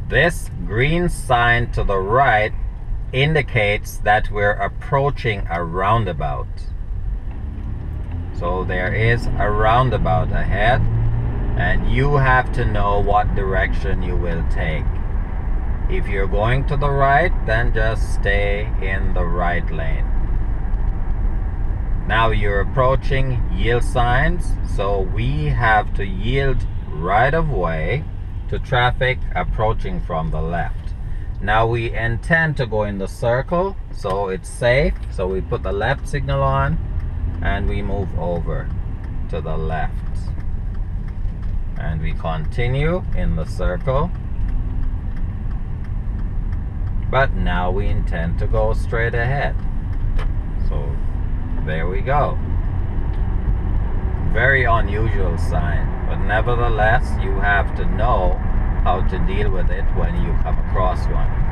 This green sign to the right indicates that we're approaching a roundabout. So there is a roundabout ahead, and you have to know what direction you will take. If you're going to the right, then just stay in the right lane. Now you're approaching yield signs, so we have to yield right of way to traffic approaching from the left. Now we intend to go in the circle, so it's safe. So we put the left signal on and we move over to the left. And we continue in the circle. But now we intend to go straight ahead. So there we go. Very unusual sign, but nevertheless, you have to know how to deal with it when you come across one.